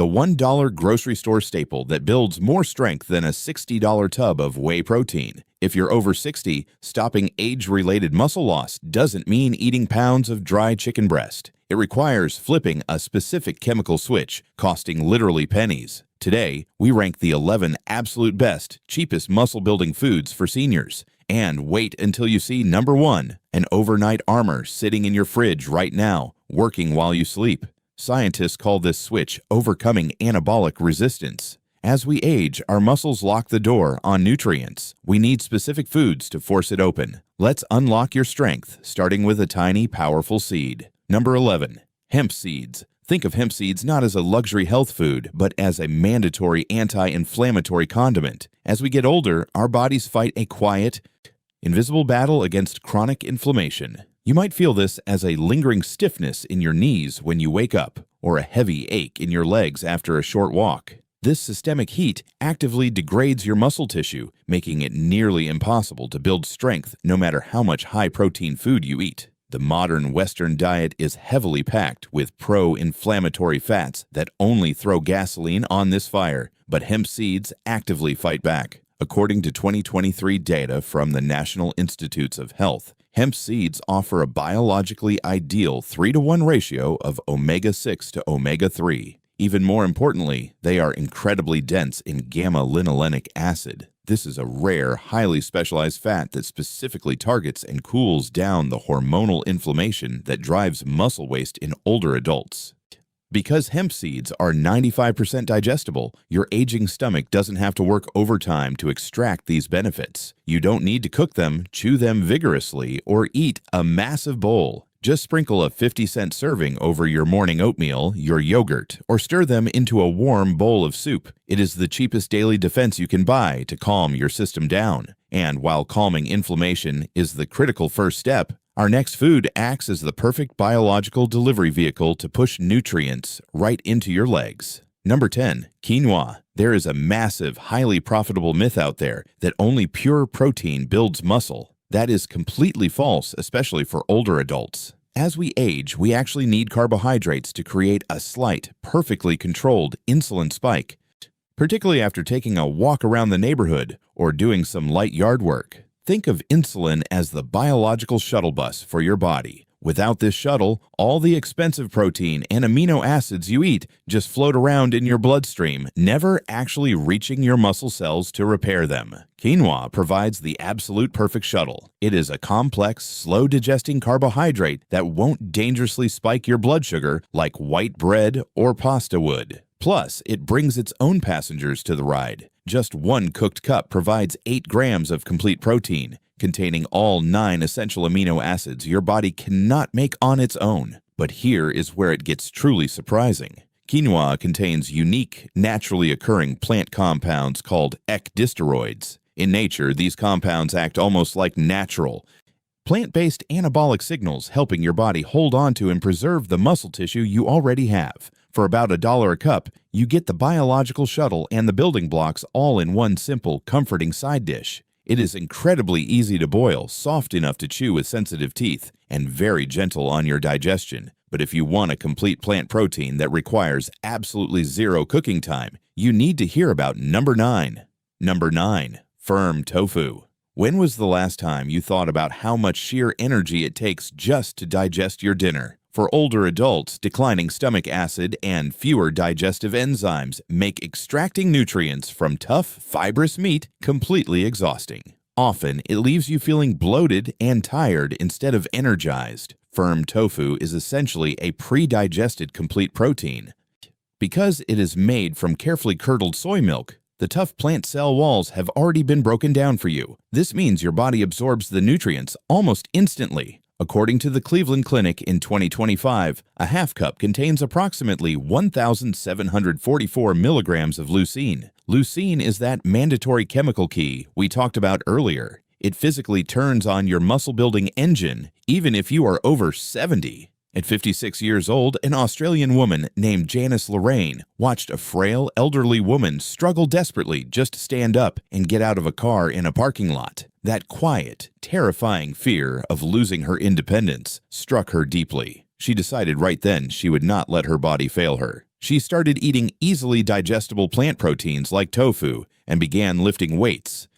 the $1 grocery store staple that builds more strength than a $60 tub of whey protein. If you're over 60, stopping age-related muscle loss doesn't mean eating pounds of dry chicken breast. It requires flipping a specific chemical switch, costing literally pennies. Today, we rank the 11 absolute best, cheapest muscle-building foods for seniors. And wait until you see number 1, an overnight armor sitting in your fridge right now, working while you sleep. Scientists call this switch overcoming anabolic resistance. As we age, our muscles lock the door on nutrients. We need specific foods to force it open. Let's unlock your strength, starting with a tiny, powerful seed. Number 11. Hemp seeds. Think of hemp seeds not as a luxury health food, but as a mandatory anti-inflammatory condiment. As we get older, our bodies fight a quiet, invisible battle against chronic inflammation. You might feel this as a lingering stiffness in your knees when you wake up, or a heavy ache in your legs after a short walk. This systemic heat actively degrades your muscle tissue, making it nearly impossible to build strength no matter how much high-protein food you eat. The modern Western diet is heavily packed with pro-inflammatory fats that only throw gasoline on this fire, but hemp seeds actively fight back. According to 2023 data from the National Institutes of Health, hemp seeds offer a biologically ideal 3-to-1 ratio of omega-6 to omega-3. Even more importantly, they are incredibly dense in gamma-linolenic acid. This is a rare, highly specialized fat that specifically targets and cools down the hormonal inflammation that drives muscle waste in older adults. Because hemp seeds are 95% digestible, your aging stomach doesn't have to work overtime to extract these benefits. You don't need to cook them, chew them vigorously, or eat a massive bowl. Just sprinkle a 50-cent serving over your morning oatmeal, your yogurt, or stir them into a warm bowl of soup. It is the cheapest daily defense you can buy to calm your system down. And while calming inflammation is the critical first step, our next food acts as the perfect biological delivery vehicle to push nutrients right into your legs. Number 10. Quinoa. There is a massive, highly profitable myth out there that only pure protein builds muscle. That is completely false, especially for older adults. As we age, we actually need carbohydrates to create a slight, perfectly controlled insulin spike, particularly after taking a walk around the neighborhood or doing some light yard work. Think of insulin as the biological shuttle bus for your body. Without this shuttle, all the expensive protein and amino acids you eat just float around in your bloodstream, never actually reaching your muscle cells to repair them. Quinoa provides the absolute perfect shuttle. It is a complex, slow-digesting carbohydrate that won't dangerously spike your blood sugar like white bread or pasta would. Plus, it brings its own passengers to the ride. Just one cooked cup provides 8 grams of complete protein, containing all 9 essential amino acids your body cannot make on its own. But here is where it gets truly surprising. Quinoa contains unique, naturally occurring plant compounds called ecdysteroids. In nature, these compounds act almost like natural, plant-based anabolic signals, helping your body hold on to and preserve the muscle tissue you already have. For about $1 a cup, you get the biological shuttle and the building blocks all in one simple, comforting side dish. It is incredibly easy to boil, soft enough to chew with sensitive teeth, and very gentle on your digestion. But if you want a complete plant protein that requires absolutely zero cooking time, you need to hear about number 9. Number 9. Firm tofu. When was the last time you thought about how much sheer energy it takes just to digest your dinner? For older adults, declining stomach acid and fewer digestive enzymes make extracting nutrients from tough, fibrous meat completely exhausting. Often, it leaves you feeling bloated and tired instead of energized. Firm tofu is essentially a pre-digested complete protein. Because it is made from carefully curdled soy milk, the tough plant cell walls have already been broken down for you. This means your body absorbs the nutrients almost instantly. According to the Cleveland Clinic in 2025, a half cup contains approximately 1,744 milligrams of leucine. Leucine is that mandatory chemical key we talked about earlier. It physically turns on your muscle-building engine, even if you are over 70. At 56 years old, an Australian woman named Janice Lorraine watched a frail, elderly woman struggle desperately just to stand up and get out of a car in a parking lot. That quiet, terrifying fear of losing her independence struck her deeply. She decided right then she would not let her body fail her. She started eating easily digestible plant proteins like tofu and began lifting weights,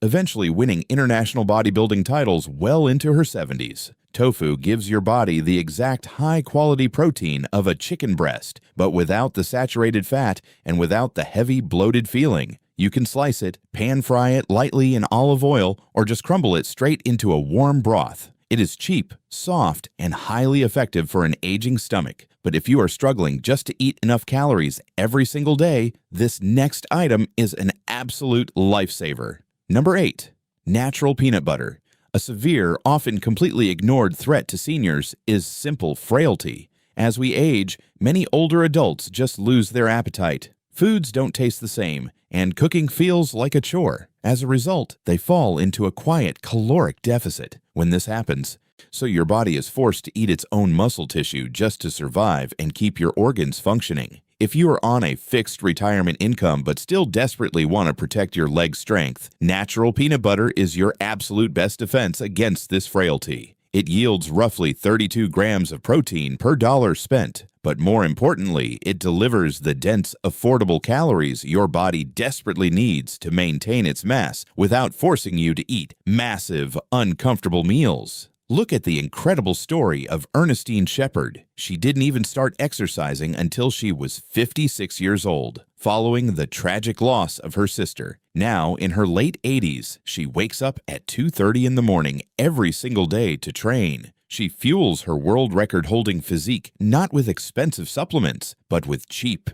eventually winning international bodybuilding titles well into her 70s. Tofu gives your body the exact high-quality protein of a chicken breast, but without the saturated fat and without the heavy, bloated feeling. You can slice it, pan-fry it lightly in olive oil, or just crumble it straight into a warm broth. It is cheap, soft, and highly effective for an aging stomach. But if you are struggling just to eat enough calories every single day, this next item is an absolute lifesaver. Number 8. Natural peanut butter. A severe, often completely ignored threat to seniors is simple frailty. As we age, many older adults just lose their appetite. Foods don't taste the same, and cooking feels like a chore. As a result, they fall into a quiet caloric deficit. When this happens, so your body is forced to eat its own muscle tissue just to survive and keep your organs functioning. If you are on a fixed retirement income but still desperately want to protect your leg strength, natural peanut butter is your absolute best defense against this frailty. It yields roughly 32 grams of protein per dollar spent, but more importantly, it delivers the dense, affordable calories your body desperately needs to maintain its mass without forcing you to eat massive, uncomfortable meals. Look at the incredible story of Ernestine Shepherd. She didn't even start exercising until she was 56 years old, following the tragic loss of her sister. Now, in her late 80s, she wakes up at 2:30 in the morning every single day to train. She fuels her world record-holding physique not with expensive supplements, but with cheap,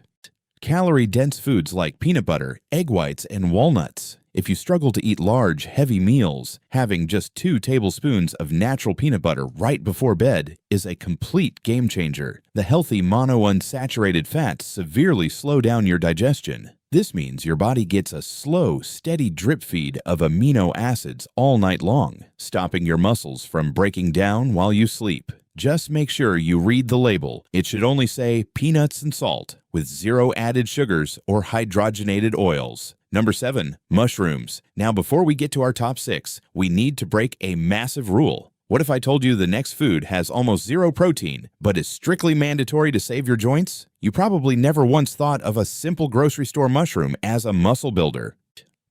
calorie-dense foods like peanut butter, egg whites, and walnuts. If you struggle to eat large, heavy meals, having just 2 tablespoons of natural peanut butter right before bed is a complete game changer. The healthy monounsaturated fats severely slow down your digestion. This means your body gets a slow, steady drip feed of amino acids all night long, stopping your muscles from breaking down while you sleep. Just make sure you read the label. It should only say peanuts and salt, with 0 added sugars or hydrogenated oils. Number 7, mushrooms. Now, before we get to our top 6, we need to break a massive rule. What if I told you the next food has almost 0 protein, but is strictly mandatory to save your joints? You probably never once thought of a simple grocery store mushroom as a muscle builder.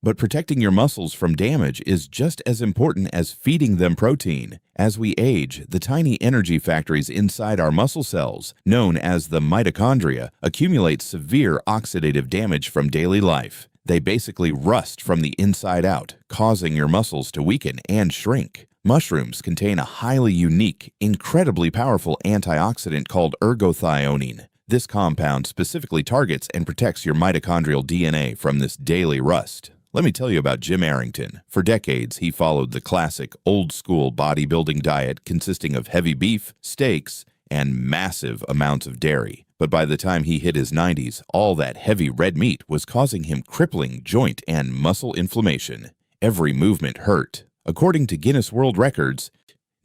But protecting your muscles from damage is just as important as feeding them protein. As we age, the tiny energy factories inside our muscle cells, known as the mitochondria, accumulate severe oxidative damage from daily life. They basically rust from the inside out, causing your muscles to weaken and shrink. Mushrooms contain a highly unique, incredibly powerful antioxidant called ergothioneine. This compound specifically targets and protects your mitochondrial DNA from this daily rust. Let me tell you about Jim Arrington. For decades, he followed the classic, old-school bodybuilding diet consisting of heavy beef, steaks, and massive amounts of dairy. But by the time he hit his 90s, all that heavy red meat was causing him crippling joint and muscle inflammation. Every movement hurt. According to Guinness World Records,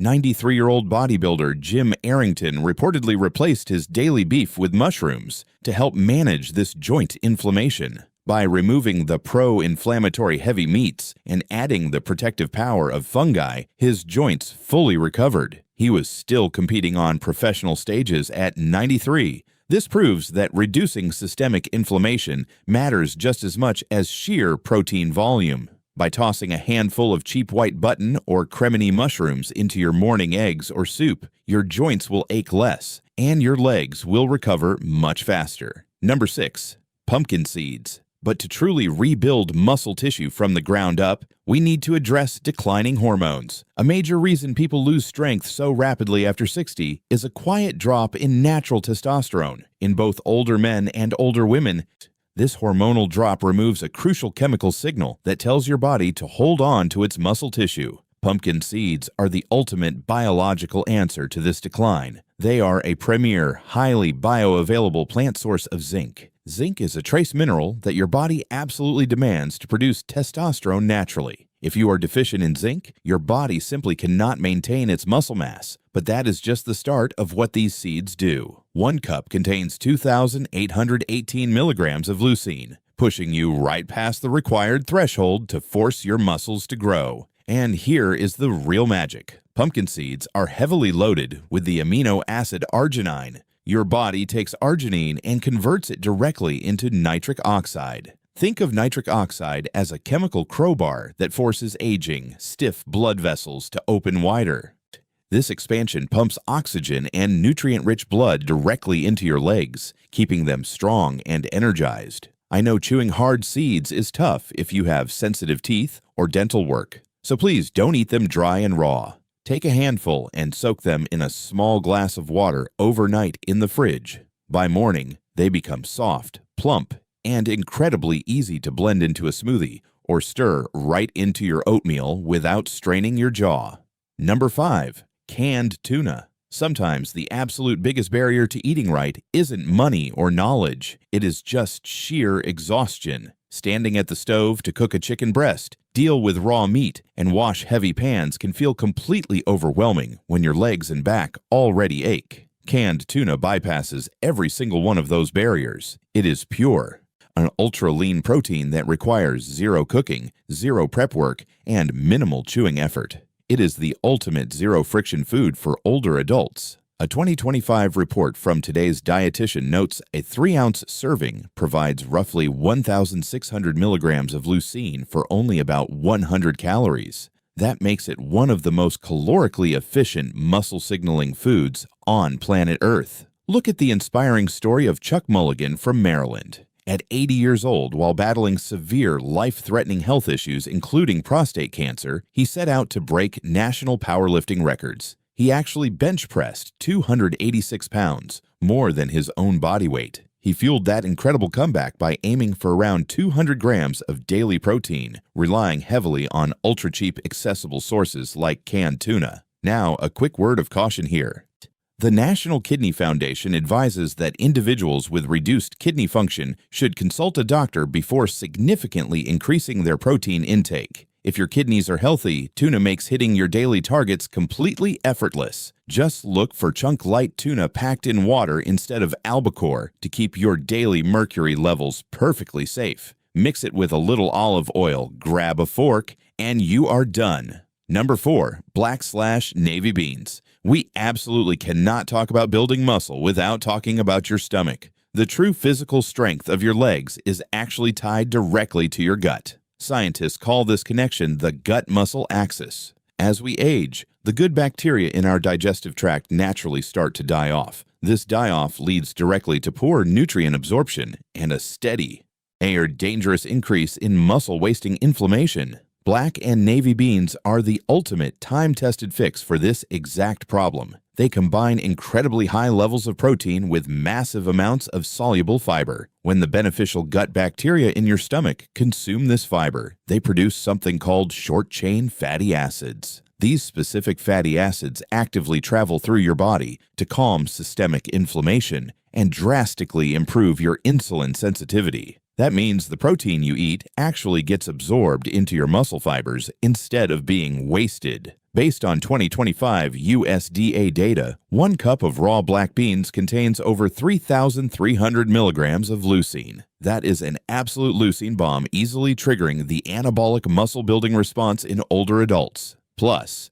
93-year-old bodybuilder Jim Arrington reportedly replaced his daily beef with mushrooms to help manage this joint inflammation. By removing the pro-inflammatory heavy meats and adding the protective power of fungi, his joints fully recovered. He was still competing on professional stages at 93. This proves that reducing systemic inflammation matters just as much as sheer protein volume. By tossing a handful of cheap white button or cremini mushrooms into your morning eggs or soup, your joints will ache less, and your legs will recover much faster. Number 6. Pumpkin seeds. But to truly rebuild muscle tissue from the ground up, we need to address declining hormones. A major reason people lose strength so rapidly after 60 is a quiet drop in natural testosterone. In both older men and older women, this hormonal drop removes a crucial chemical signal that tells your body to hold on to its muscle tissue. Pumpkin seeds are the ultimate biological answer to this decline. They are a premier, highly bioavailable plant source of zinc. Zinc is a trace mineral that your body absolutely demands to produce testosterone naturally. If you are deficient in zinc, your body simply cannot maintain its muscle mass. But that is just the start of what these seeds do. 1 cup contains 2,818 milligrams of leucine, pushing you right past the required threshold to force your muscles to grow. And here is the real magic. Pumpkin seeds are heavily loaded with the amino acid arginine. Your body takes arginine and converts it directly into nitric oxide. Think of nitric oxide as a chemical crowbar that forces aging, stiff blood vessels to open wider. This expansion pumps oxygen and nutrient-rich blood directly into your legs, keeping them strong and energized. I know chewing hard seeds is tough if you have sensitive teeth or dental work, so please don't eat them dry and raw. Take a handful and soak them in a small glass of water overnight in the fridge. By morning, they become soft, plump, and incredibly easy to blend into a smoothie or stir right into your oatmeal without straining your jaw. Number 5. Canned tuna. Sometimes the absolute biggest barrier to eating right isn't money or knowledge. It is just sheer exhaustion. Standing at the stove to cook a chicken breast, deal with raw meat, and wash heavy pans can feel completely overwhelming when your legs and back already ache. Canned tuna bypasses every single one of those barriers. It is pure, an ultra-lean protein that requires zero cooking, zero prep work, and minimal chewing effort. It is the ultimate zero-friction food for older adults. A 2025 report from Today's Dietitian notes a 3-ounce serving provides roughly 1,600 milligrams of leucine for only about 100 calories. That makes it one of the most calorically efficient muscle-signaling foods on planet Earth. Look at the inspiring story of Chuck Mulligan from Maryland. At 80 years old, while battling severe, life-threatening health issues, including prostate cancer, he set out to break national powerlifting records. He actually bench-pressed 286 pounds, more than his own body weight. He fueled that incredible comeback by aiming for around 200 grams of daily protein, relying heavily on ultra-cheap, accessible sources like canned tuna. Now, a quick word of caution here. The National Kidney Foundation advises that individuals with reduced kidney function should consult a doctor before significantly increasing their protein intake. If your kidneys are healthy, tuna makes hitting your daily targets completely effortless. Just look for chunk-light tuna packed in water instead of albacore to keep your daily mercury levels perfectly safe. Mix it with a little olive oil, grab a fork, and you are done. Number 4. Black/navy beans. We absolutely cannot talk about building muscle without talking about your stomach. The true physical strength of your legs is actually tied directly to your gut. Scientists call this connection the gut-muscle axis. As we age, the good bacteria in our digestive tract naturally start to die off. This die-off leads directly to poor nutrient absorption and a steady or dangerous increase in muscle-wasting inflammation. Black and navy beans are the ultimate time-tested fix for this exact problem. They combine incredibly high levels of protein with massive amounts of soluble fiber. When the beneficial gut bacteria in your stomach consume this fiber, they produce something called short-chain fatty acids. These specific fatty acids actively travel through your body to calm systemic inflammation and drastically improve your insulin sensitivity. That means the protein you eat actually gets absorbed into your muscle fibers instead of being wasted. Based on 2025 USDA data, 1 cup of raw black beans contains over 3,300 milligrams of leucine. That is an absolute leucine bomb, easily triggering the anabolic muscle-building response in older adults. Plus,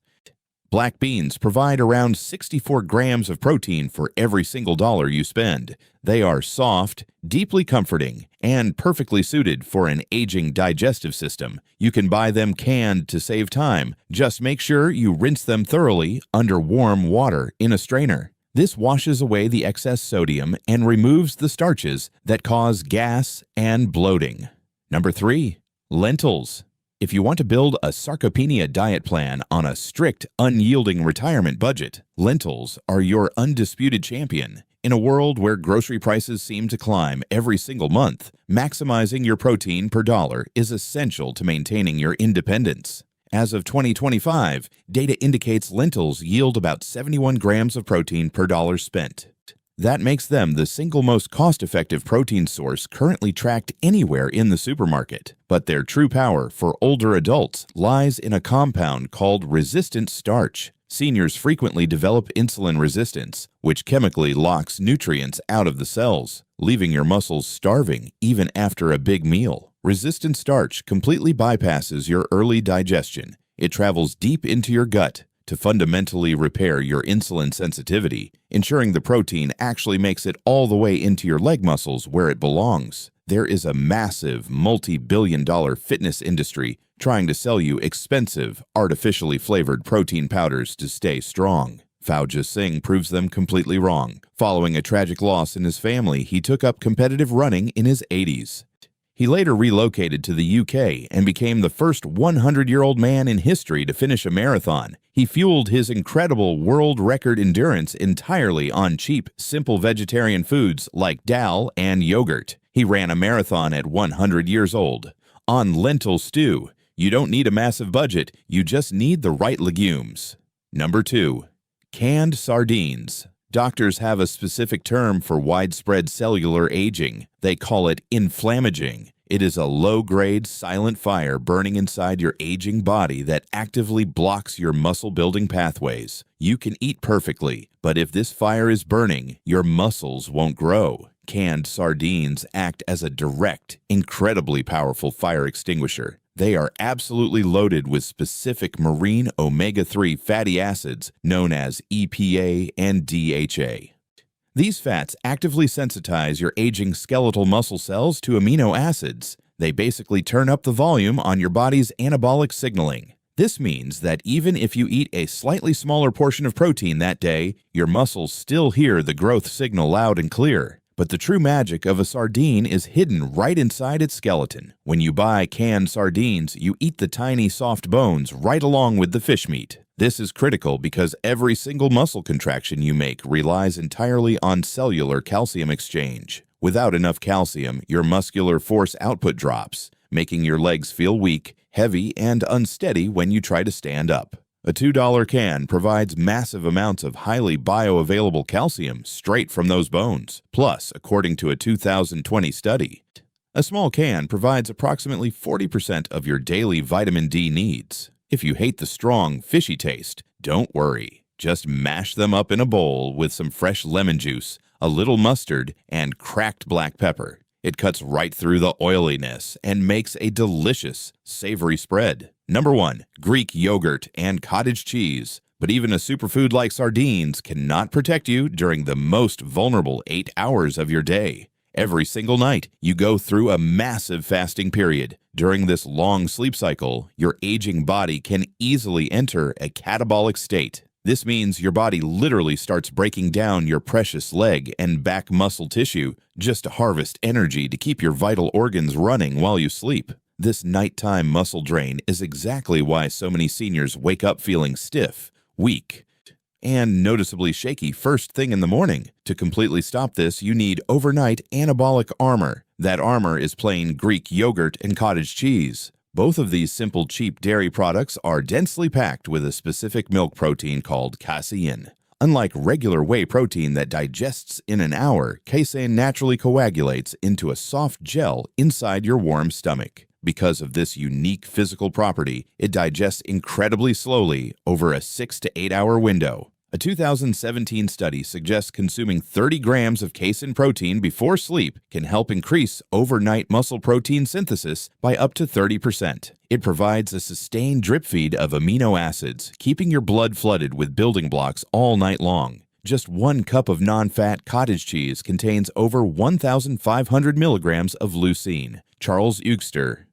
black beans provide around 64 grams of protein for every single dollar you spend. They are soft, deeply comforting, and perfectly suited for an aging digestive system. You can buy them canned to save time. Just make sure you rinse them thoroughly under warm water in a strainer. This washes away the excess sodium and removes the starches that cause gas and bloating. Number 3. Lentils. If you want to build a Sarcopenia diet plan on a strict, unyielding retirement budget, lentils are your undisputed champion. In a world where grocery prices seem to climb every single month, maximizing your protein per dollar is essential to maintaining your independence. As of 2025, data indicates lentils yield about 71 grams of protein per dollar spent. That makes them the single most cost-effective protein source currently tracked anywhere in the supermarket. But their true power for older adults lies in a compound called resistant starch. Seniors frequently develop insulin resistance, which chemically locks nutrients out of the cells, leaving your muscles starving even after a big meal. Resistant starch completely bypasses your early digestion. It travels deep into your gut, to fundamentally repair your insulin sensitivity, ensuring the protein actually makes it all the way into your leg muscles where it belongs. There is a massive, multi-billion-dollar fitness industry trying to sell you expensive, artificially flavored protein powders to stay strong. Fauja Singh proves them completely wrong. Following a tragic loss in his family, he took up competitive running in his 80s. He later relocated to the UK and became the first 100-year-old man in history to finish a marathon. He fueled his incredible world record endurance entirely on cheap, simple vegetarian foods like dal and yogurt. He ran a marathon at 100 years old. On lentil stew, you don't need a massive budget, you just need the right legumes. Number 2. Canned sardines. Doctors have a specific term for widespread cellular aging. They call it inflammaging. It is a low-grade, silent fire burning inside your aging body that actively blocks your muscle-building pathways. You can eat perfectly, but if this fire is burning, your muscles won't grow. Canned sardines act as a direct, incredibly powerful fire extinguisher. They are absolutely loaded with specific marine omega-3 fatty acids known as EPA and DHA. These fats actively sensitize your aging skeletal muscle cells to amino acids. They basically turn up the volume on your body's anabolic signaling. This means that even if you eat a slightly smaller portion of protein that day, your muscles still hear the growth signal loud and clear. But the true magic of a sardine is hidden right inside its skeleton. When you buy canned sardines, you eat the tiny soft bones right along with the fish meat. This is critical because every single muscle contraction you make relies entirely on cellular calcium exchange. Without enough calcium, your muscular force output drops, making your legs feel weak, heavy, and unsteady when you try to stand up. A $2 can provides massive amounts of highly bioavailable calcium straight from those bones. Plus, according to a 2020 study, a small can provides approximately 40% of your daily vitamin D needs. If you hate the strong, fishy taste, don't worry. Just mash them up in a bowl with some fresh lemon juice, a little mustard, and cracked black pepper. It cuts right through the oiliness and makes a delicious, savory spread. Number 1. Greek yogurt and cottage cheese. But even a superfood like sardines cannot protect you during the most vulnerable 8 hours of your day. Every single night, you go through a massive fasting period. During this long sleep cycle, your aging body can easily enter a catabolic state. This means your body literally starts breaking down your precious leg and back muscle tissue just to harvest energy to keep your vital organs running while you sleep. This nighttime muscle drain is exactly why so many seniors wake up feeling stiff, weak, and noticeably shaky first thing in the morning. To completely stop this, you need overnight anabolic armor. That armor is plain Greek yogurt and cottage cheese. Both of these simple, cheap dairy products are densely packed with a specific milk protein called casein. Unlike regular whey protein that digests in an hour, casein naturally coagulates into a soft gel inside your warm stomach. Because of this unique physical property, it digests incredibly slowly over a 6 to 8 hour window. A 2017 study suggests consuming 30 grams of casein protein before sleep can help increase overnight muscle protein synthesis by up to 30%. It provides a sustained drip feed of amino acids, keeping your blood flooded with building blocks all night long. Just 1 cup of non-fat cottage cheese contains over 1,500 milligrams of leucine. Charles Eugster,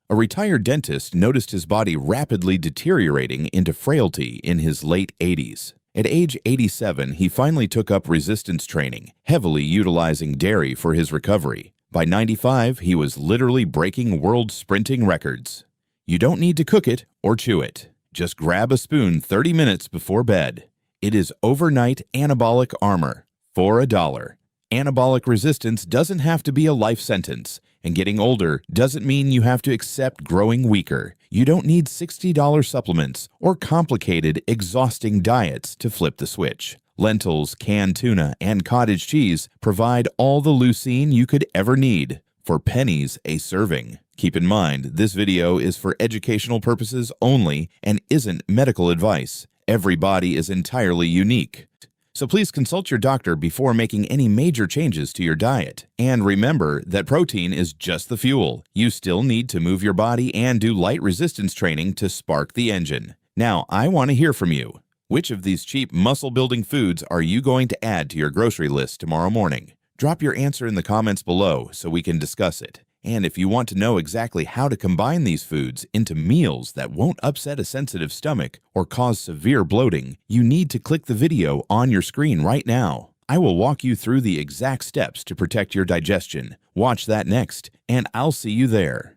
a retired dentist, noticed his body rapidly deteriorating into frailty in his late 80s. At age 87, he finally took up resistance training, heavily utilizing dairy for his recovery. By 95, he was literally breaking world sprinting records. You don't need to cook it or chew it. Just grab a spoon 30 minutes before bed. It is overnight anabolic armor for $1. Anabolic resistance doesn't have to be a life sentence, and getting older doesn't mean you have to accept growing weaker. You don't need $60 supplements or complicated, exhausting diets to flip the switch. Lentils, canned tuna, and cottage cheese provide all the leucine you could ever need for pennies a serving. Keep in mind, this video is for educational purposes only and isn't medical advice. Every body is entirely unique. So please consult your doctor before making any major changes to your diet. And remember that protein is just the fuel. You still need to move your body and do light resistance training to spark the engine. Now, I want to hear from you. Which of these cheap muscle-building foods are you going to add to your grocery list tomorrow morning? Drop your answer in the comments below so we can discuss it. And if you want to know exactly how to combine these foods into meals that won't upset a sensitive stomach or cause severe bloating, you need to click the video on your screen right now. I will walk you through the exact steps to protect your digestion. Watch that next, and I'll see you there.